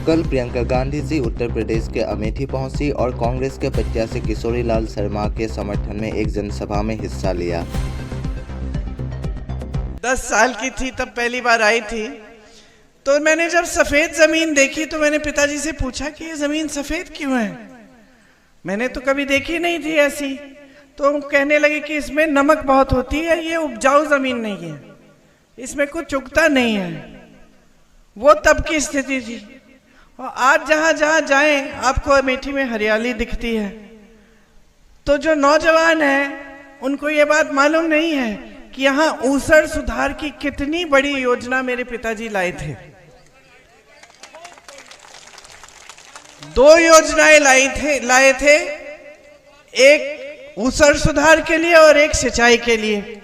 कल प्रियंका गांधी जी उत्तर प्रदेश के अमेठी पहुंची और कांग्रेस के प्रत्याशी किशोरी लाल शर्मा के समर्थन में एक जनसभा में हिस्सा लिया। 10 साल की थी तब पहली बार आई थी, तो मैंने जब सफेद जमीन देखी तो मैंने पिताजी से पूछा कि ये जमीन सफेद क्यों है, मैंने तो कभी देखी नहीं थी ऐसी। तो कहने लगे कि इसमें नमक बहुत होती है, ये उपजाऊ जमीन नहीं है, इसमें कुछ उगता नहीं है। वो तब की स्थिति थी। और आज जहां जहां जाएं आपको अमेठी में हरियाली दिखती है। तो जो नौजवान हैं उनको ये बात मालूम नहीं है कि यहाँ ऊसर सुधार की कितनी बड़ी योजना मेरे पिताजी लाए थे। 2 योजनाएं लाए थे, एक ऊसर सुधार के लिए और एक सिंचाई के लिए।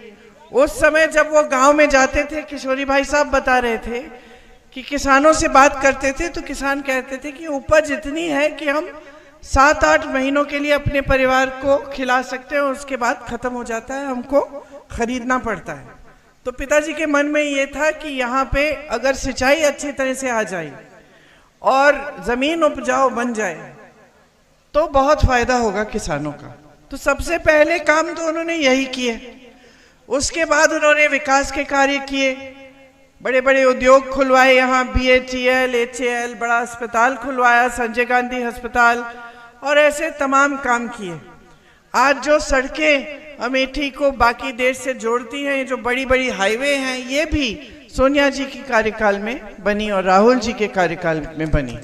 उस समय जब वो गांव में जाते थे, किशोरी भाई साहब बता रहे थे कि किसानों से बात करते थे तो किसान कहते थे कि उपज इतनी है कि हम 7-8 महीनों के लिए अपने परिवार को खिला सकते हैं, उसके बाद खत्म हो जाता है, हमको खरीदना पड़ता है। तो पिताजी के मन में ये था कि यहाँ पे अगर सिंचाई अच्छी तरह से आ जाए और जमीन उपजाऊ बन जाए तो बहुत फायदा होगा किसानों का। तो सबसे पहले काम तो उन्होंने यही किए। उसके बाद उन्होंने विकास के कार्य किए, बड़े बड़े उद्योग खुलवाए, यहाँ BHEL, HAL बड़ा अस्पताल खुलवाया, संजय गांधी अस्पताल, और ऐसे तमाम काम किए। आज जो सड़कें अमेठी को बाकी देश से जोड़ती हैं, जो बड़ी बड़ी हाईवे हैं, ये भी सोनिया जी के कार्यकाल में बनी और राहुल जी के कार्यकाल में बनी।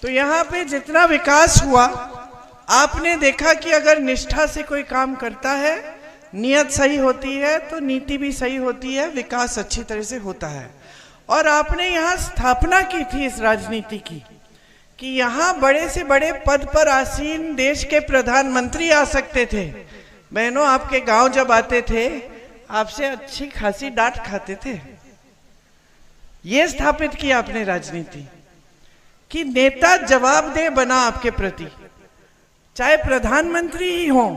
तो यहाँ पे जितना विकास हुआ, आपने देखा कि अगर निष्ठा से कोई काम करता है, नियत सही होती है तो नीति भी सही होती है, विकास अच्छी तरह से होता है। और आपने यहाँ स्थापना की थी इस राजनीति की कि यहाँ बड़े से बड़े पद पर आसीन देश के प्रधानमंत्री आ सकते थे। बहनों, आपके गांव जब आते थे आपसे अच्छी खासी डांट खाते थे। ये स्थापित किया आपने राजनीति कि नेता जवाबदेह बना आपके प्रति, चाहे प्रधानमंत्री ही हो